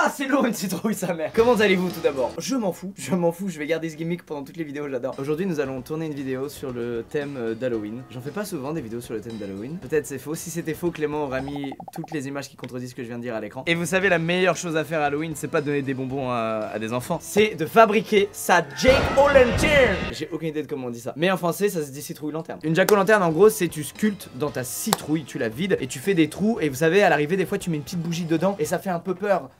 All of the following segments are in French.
Ah, c'est lourd une citrouille, sa mère. Comment allez-vous tout d'abord? Je m'en fous, je vais garder ce gimmick pendant toutes les vidéos, j'adore. Aujourd'hui, nous allons tourner une vidéo sur le thème d'Halloween. J'en fais pas souvent des vidéos sur le thème d'Halloween. Peut-être c'est faux. Si c'était faux, Clément aura mis toutes les images qui contredisent ce que je viens de dire à l'écran. Et vous savez, la meilleure chose à faire à Halloween, c'est pas de donner des bonbons à des enfants, c'est de fabriquer sa Jack-o'-lantern. J'ai aucune idée de comment on dit ça, mais en français, ça se dit citrouille-lanterne. Une Jack-o'-lantern, en gros, c'est tu sculptes dans ta citrouille, tu la vides et tu fais des trous. Et vous savez, à l'arrivée, des fois, tu mets une petite bougie dedans et ça fait un peu peur.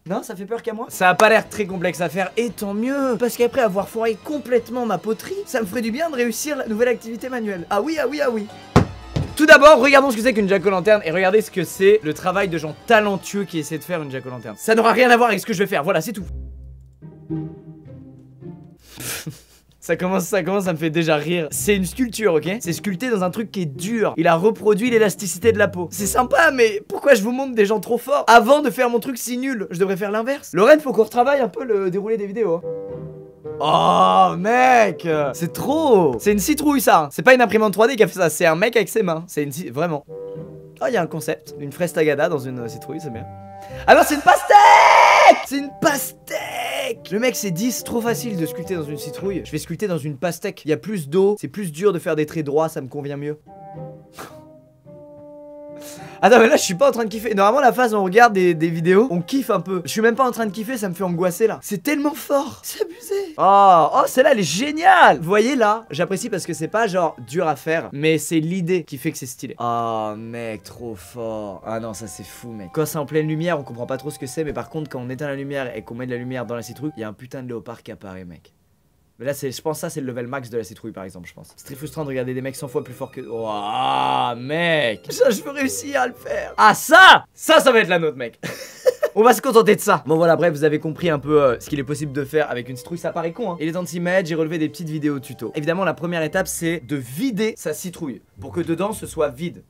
Non, ça fait peur qu'à moi. Ça a pas l'air très complexe à faire, et tant mieux, parce qu'après avoir foiré complètement ma poterie, ça me ferait du bien de réussir la nouvelle activité manuelle. Ah oui, ah oui, ah oui. Tout d'abord, regardons ce que c'est qu'une Jack-o'-lanterne et regardez ce que c'est le travail de gens talentueux qui essaient de faire une Jack-o'-lanterne. Ça n'aura rien à voir avec ce que je vais faire, voilà, c'est tout. Ça commence, ça me fait déjà rire. C'est une sculpture, ok? C'est sculpté dans un truc qui est dur. Il a reproduit l'élasticité de la peau. C'est sympa, mais pourquoi je vous montre des gens trop forts avant de faire mon truc si nul? Je devrais faire l'inverse. Lorraine, faut qu'on retravaille un peu le déroulé des vidéos. Oh mec, c'est trop. C'est une citrouille ça. C'est pas une imprimante 3D qui a fait ça, c'est un mec avec ses mains. C'est une vraiment. Oh, il y a un concept, une fraise tagada dans une citrouille, c'est bien. Ah non, c'est une pastèque. C'est une pastèque. Le mec s'est dit, c'est trop facile de sculpter dans une citrouille. Je vais sculpter dans une pastèque. Il y a plus d'eau, c'est plus dur de faire des traits droits, ça me convient mieux. Attends, mais là je suis pas en train de kiffer. Normalement la phase où on regarde des vidéos, on kiffe un peu. Je suis même pas en train de kiffer, ça me fait angoisser là. C'est tellement fort, c'est abusé. Oh, celle-là elle est géniale. Vous voyez là, j'apprécie parce que c'est pas genre dur à faire, mais c'est l'idée qui fait que c'est stylé. Oh mec, trop fort. Ah non, ça c'est fou mec. Quand c'est en pleine lumière, on comprend pas trop ce que c'est, mais par contre quand on éteint la lumière et qu'on met de la lumière dans la citrouille, il y a un putain de léopard qui apparaît mec. Mais là, je pense que ça, c'est le level max de la citrouille, par exemple, je pense. C'est très frustrant de regarder des mecs 100 fois plus forts que... Oh, mec. Ça, je veux réussir à le faire. Ah, ça va être la nôtre, mec. On va se contenter de ça. Bon, voilà, bref, vous avez compris un peu ce qu'il est possible de faire avec une citrouille. Ça paraît con, hein. Il est temps de s'y mettre, j'ai relevé des petites vidéos tuto. Évidemment, la première étape, c'est de vider sa citrouille. Pour que dedans, ce soit vide.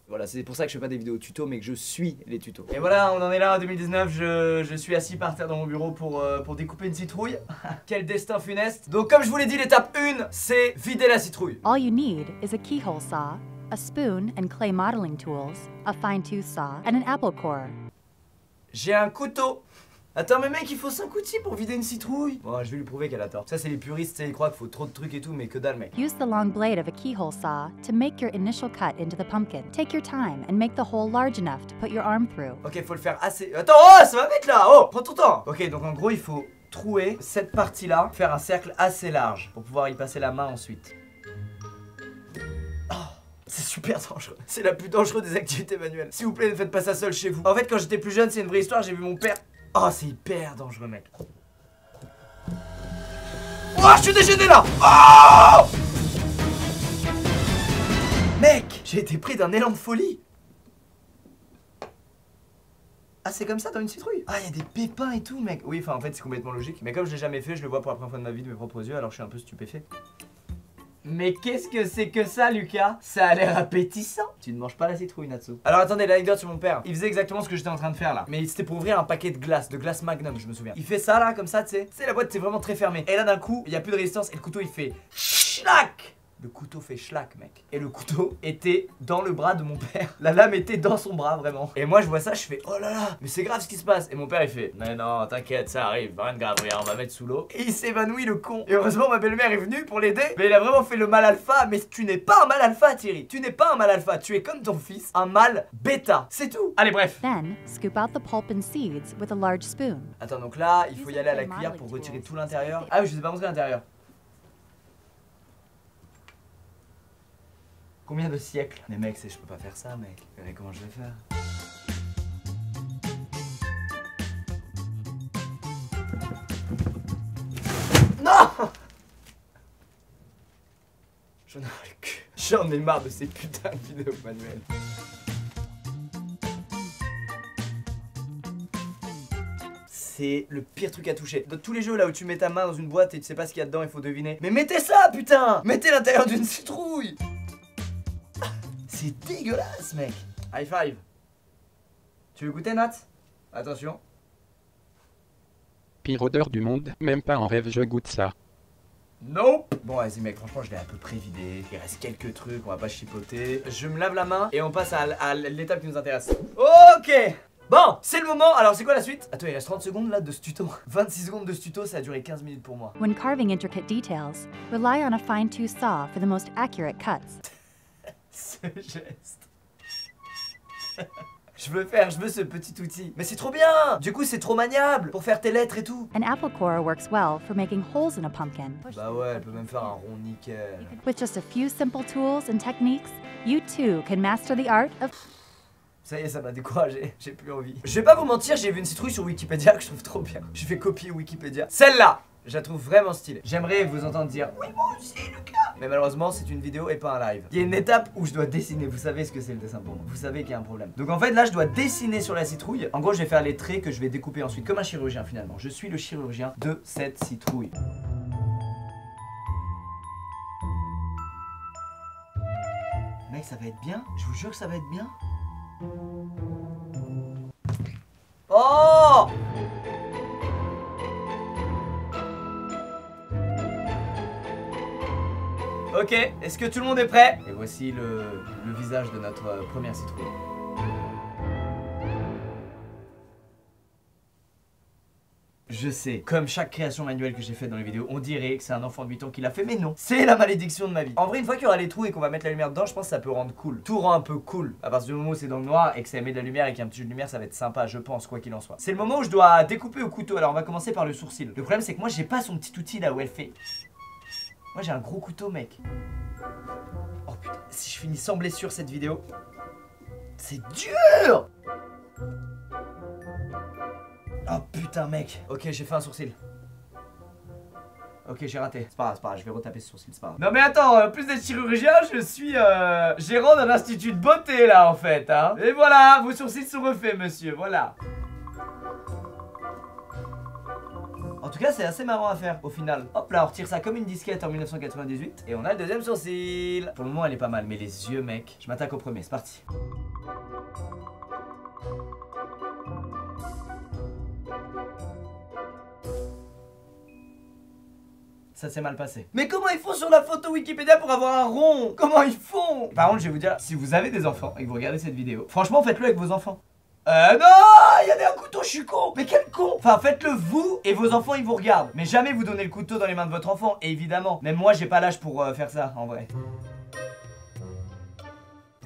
Voilà, c'est pour ça que je fais pas des vidéos tuto, mais que je suis les tutos. Et voilà, on en est là en 2019, je suis assis par terre dans mon bureau pour découper une citrouille. Quel destin funeste. Donc comme je vous l'ai dit, l'étape 1, c'est vider la citrouille. All you need is a keyhole saw, a spoon and clay modeling tools, a fine-tooth saw, and an apple core. J'ai un couteau. Attends mais mec, il faut 5 outils pour vider une citrouille. Bon, je vais lui prouver qu'elle a tort. Ça c'est les puristes, ils croient qu'il faut trop de trucs et tout, mais que dalle mec. Use the long blade of a keyhole saw to make your initial cut into the pumpkin. Take your time and make the hole large enough to put your arm through. Ok, faut le faire assez... Attends, oh, ça va vite là. Oh, prends ton temps. Ok, donc en gros, il faut trouer cette partie-là, faire un cercle assez large pour pouvoir y passer la main ensuite. C'est super dangereux. C'est la plus dangereuse des activités manuelles. S'il vous plaît, ne faites pas ça seul chez vous. En fait, quand j'étais plus jeune, c'est une vraie histoire, j'ai vu mon père... Oh, c'est hyper dangereux, mec. Oh, je suis déchaîné là. Oh mec, j'ai été pris d'un élan de folie. Ah, c'est comme ça dans une citrouille? Ah, il y a des pépins et tout, mec. Oui, enfin, en fait, c'est complètement logique. Mais comme je l'ai jamais fait, je le vois pour la première fois de ma vie de mes propres yeux, alors je suis un peu stupéfait. Mais qu'est-ce que c'est que ça, Lucas? Ça a l'air appétissant. Tu ne manges pas la citrouille, Natsu. Alors attendez, l'anecdote sur mon père. Il faisait exactement ce que j'étais en train de faire là. Mais c'était pour ouvrir un paquet de glace Magnum, je me souviens. Il fait ça là, comme ça, tu sais. Tu sais, la boîte, c'est vraiment très fermée. Et là, d'un coup, il n'y a plus de résistance et le couteau, il fait schlack. Le couteau fait schlack, mec. Et le couteau était dans le bras de mon père. La lame était dans son bras, vraiment. Et moi, je vois ça, je fais oh là là, mais c'est grave ce qui se passe. Et mon père, il fait mais non, t'inquiète, ça arrive, rien de grave, regarde, on va mettre sous l'eau. Et il s'évanouit, le con. Et heureusement, ma belle-mère est venue pour l'aider. Mais il a vraiment fait le mal alpha. Mais tu n'es pas un mal alpha, Thierry. Tu n'es pas un mal alpha. Tu es comme ton fils, un mal bêta. C'est tout. Allez, bref. Then, scoop out the pulp and seeds with a large spoon. Attends, donc là, il faut y aller à la cuillère pour retirer tout l'intérieur. Ah oui, je sais pas montrer l'intérieur. Combien de siècles? Mais mec, je peux pas faire ça, mec. Regardez comment je vais faire. Non! J'en ai le cul. J'en ai marre de ces putains de vidéos manuelles. C'est le pire truc à toucher. Dans tous les jeux là où tu mets ta main dans une boîte et tu sais pas ce qu'il y a dedans, il faut deviner. Mais mettez ça, putain! Mettez l'intérieur d'une citrouille! C'est dégueulasse, mec. High five. Tu veux goûter, Nat? Attention. Pire odeur du monde, même pas en rêve je goûte ça. Nope. Bon, vas-y, mec, franchement, je l'ai à peu près vidé. Il reste quelques trucs, on va pas chipoter. Je me lave la main et on passe à l'étape qui nous intéresse. Ok. Bon, c'est le moment. Alors c'est quoi la suite? Attends, il reste 30 secondes là de ce tuto. 26 secondes de ce tuto, ça a duré 15 minutes pour moi. When carving intricate details, rely on a fine-tooth saw for the most accurate cuts. Ce geste. Je veux ce petit outil. Mais c'est trop bien. Du coup, c'est trop maniable pour faire tes lettres et tout. An apple core works well for making holes in a pumpkin. Bah ouais, elle peut même faire un rond nickel. With just a few simple tools and techniques, you too can master the art of... Ça y est, ça m'a découragé, j'ai plus envie. Je vais pas vous mentir, j'ai vu une citrouille sur Wikipédia que je trouve trop bien. Je fais copier Wikipédia. Celle-là, je la trouve vraiment stylée. J'aimerais vous entendre dire oui, moi aussi, Lucas. Mais malheureusement, c'est une vidéo et pas un live. Il y a une étape où je dois dessiner. Vous savez ce que c'est le dessin pour moi. Vous savez qu'il y a un problème. Donc en fait, là, je dois dessiner sur la citrouille. En gros, je vais faire les traits que je vais découper ensuite, comme un chirurgien finalement. Je suis le chirurgien de cette citrouille. Mec, ça va être bien. Je vous jure que ça va être bien. Oh! Ok, est-ce que tout le monde est prêt? Et voici le visage de notre première citrouille. Je sais, comme chaque création manuelle que j'ai faite dans les vidéos, on dirait que c'est un enfant de 8 ans qui l'a fait, mais non, c'est la malédiction de ma vie. En vrai, une fois qu'il y aura les trous et qu'on va mettre la lumière dedans, je pense que ça peut rendre cool. Tout rend un peu cool. À partir du moment où c'est dans le noir et que ça émet de la lumière et qu'il y a un petit jeu de lumière, ça va être sympa, je pense, quoi qu'il en soit. C'est le moment où je dois découper au couteau. Alors on va commencer par le sourcil. Le problème, c'est que moi, j'ai pas son petit outil là où elle fait. Moi, j'ai un gros couteau, mec. Oh putain, si je finis sans blessure cette vidéo, c'est dur! Oh putain mec. Ok, j'ai fait un sourcil. Ok, j'ai raté. C'est pas grave, je vais retaper ce sourcil, c'est pas grave. Non mais attends, en plus d'être chirurgien, je suis gérant d'un institut de beauté là en fait, hein. Et voilà, vos sourcils sont refaits monsieur, voilà. En tout cas, c'est assez marrant à faire au final. Hop là, on retire ça comme une disquette en 1998 et on a le deuxième sourcil. Pour le moment, elle est pas mal, mais les yeux mec, je m'attaque au premier, c'est parti. Ça s'est mal passé. Mais comment ils font sur la photo Wikipédia pour avoir un rond? Comment ils font? Par contre, je vais vous dire, si vous avez des enfants et que vous regardez cette vidéo, franchement, faites-le avec vos enfants. Non, il y avait un couteau, je suis con. Mais quel con. Enfin, faites-le vous et vos enfants, ils vous regardent. Mais jamais vous donnez le couteau dans les mains de votre enfant, évidemment. Même moi, j'ai pas l'âge pour faire ça, en vrai.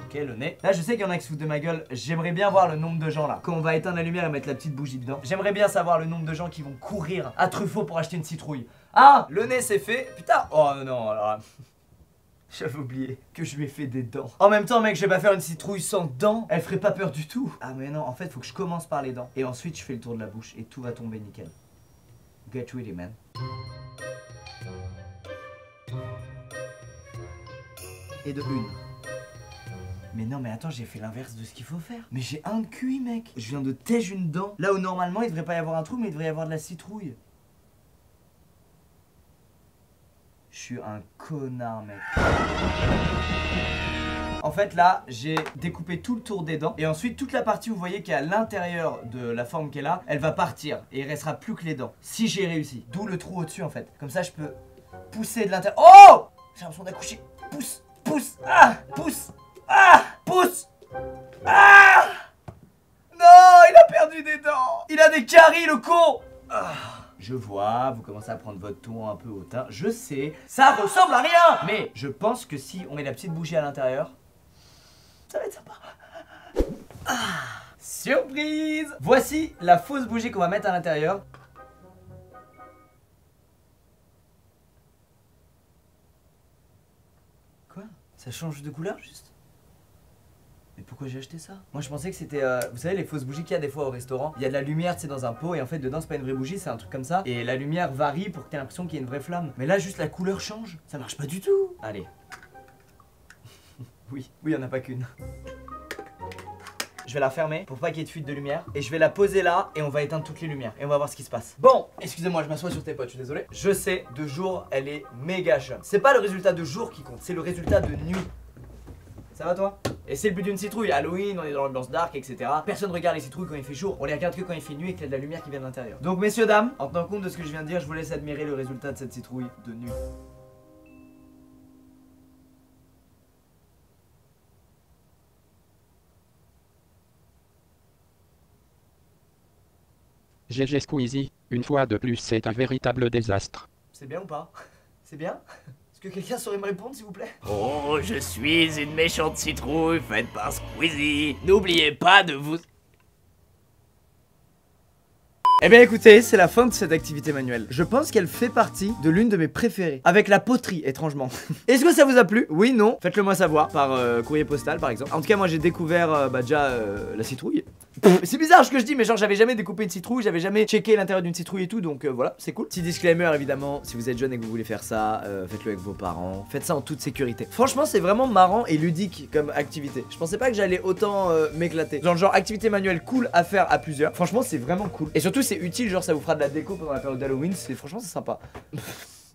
Ok, le nez. Là, je sais qu'il y en a qui se foutent de ma gueule. J'aimerais bien voir le nombre de gens là. Quand on va éteindre la lumière et mettre la petite bougie dedans. J'aimerais bien savoir le nombre de gens qui vont courir à Truffaut pour acheter une citrouille. Ah, le nez c'est fait. Putain. Oh non, alors. J'avais oublié que je lui ai fait des dents. En même temps, mec, je vais pas faire une citrouille sans dents. Elle ferait pas peur du tout. Ah, mais non, en fait, faut que je commence par les dents. Et ensuite, je fais le tour de la bouche et tout va tomber nickel. Get ready, man. Et de une. Mais non, mais attends, j'ai fait l'inverse de ce qu'il faut faire. Mais j'ai un de QI, mec. Je viens de tège une dent. Là où normalement, il devrait pas y avoir un trou, mais il devrait y avoir de la citrouille. Je suis un connard, mec. En fait, là, j'ai découpé tout le tour des dents. Et ensuite, toute la partie, vous voyez, qui est à l'intérieur de la forme qu'elle a, elle va partir. Et il restera plus que les dents. Si j'ai réussi. D'où le trou au-dessus, en fait. Comme ça, je peux pousser de l'intérieur. Oh! J'ai l'impression d'accoucher. Pousse, pousse, ah! Pousse! Ah! Pousse! Ah! Non! Il a perdu des dents! Il a des caries, le con! Ah! Je vois, vous commencez à prendre votre ton un peu hautain. Je sais, ça ressemble à rien! Mais je pense que si on met la petite bougie à l'intérieur, ça va être sympa. Ah! Surprise! Voici la fausse bougie qu'on va mettre à l'intérieur. Quoi? Ça change de couleur juste? Mais pourquoi j'ai acheté ça? Moi je pensais que c'était, vous savez les fausses bougies qu'il y a des fois au restaurant. Il y a de la lumière, tu sais, dans un pot et en fait dedans c'est pas une vraie bougie, c'est un truc comme ça. Et la lumière varie pour que t'aies l'impression qu'il y a une vraie flamme. Mais là juste la couleur change, ça marche pas du tout. Allez. Oui, il y en a pas qu'une. Je vais la fermer pour pas qu'il y ait de fuite de lumière. Et je vais la poser là et on va éteindre toutes les lumières. Et on va voir ce qui se passe. Bon, excusez-moi, je m'assois sur tes potes, je suis désolé. Je sais, de jour, elle est méga jeune. C'est pas le résultat de jour qui compte, c'est le résultat de nuit. Ça va toi? Et c'est le but d'une citrouille, Halloween, on est dans l'ambiance dark, etc. Personne regarde les citrouilles quand il fait chaud, on les regarde que quand il fait nuit et qu'il y a de la lumière qui vient de l'intérieur. Donc messieurs, dames, en tenant compte de ce que je viens de dire, je vous laisse admirer le résultat de cette citrouille de nuit. GG Squeezie, une fois de plus c'est un véritable désastre. C'est bien ou pas? C'est bien? Est-ce que quelqu'un saurait me répondre s'il vous plaît? Oh, je suis une méchante citrouille faite par Squeezie. N'oubliez pas de vous... Eh bien écoutez, c'est la fin de cette activité manuelle. Je pense qu'elle fait partie de l'une de mes préférées. Avec la poterie, étrangement. Est-ce que ça vous a plu? Oui, non? Faites-le moi savoir, par courrier postal par exemple. En tout cas, moi j'ai découvert déjà la citrouille. C'est bizarre ce que je dis, mais genre j'avais jamais découpé une citrouille, j'avais jamais checké l'intérieur d'une citrouille et tout, donc voilà, c'est cool. Petit disclaimer évidemment, si vous êtes jeune et que vous voulez faire ça, faites-le avec vos parents, faites ça en toute sécurité. Franchement, c'est vraiment marrant et ludique comme activité. Je pensais pas que j'allais autant m'éclater. Genre activité manuelle cool à faire à plusieurs. Franchement, c'est vraiment cool. Et surtout, c'est utile, genre ça vous fera de la déco pendant la période d'Halloween, franchement c'est sympa.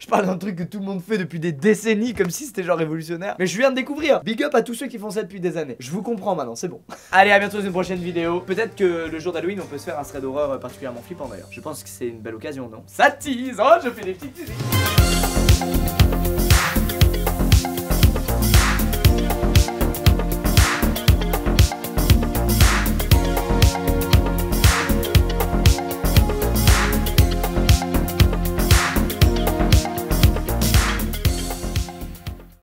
Je parle d'un truc que tout le monde fait depuis des décennies, comme si c'était genre révolutionnaire. Mais je viens de découvrir. Big up à tous ceux qui font ça depuis des années. Je vous comprends maintenant, c'est bon. Allez, à bientôt dans une prochaine vidéo. Peut-être que le jour d'Halloween, on peut se faire un thread d'horreur particulièrement flippant d'ailleurs. Je pense que c'est une belle occasion, non? Ça tease. Oh, je fais des petites musiques.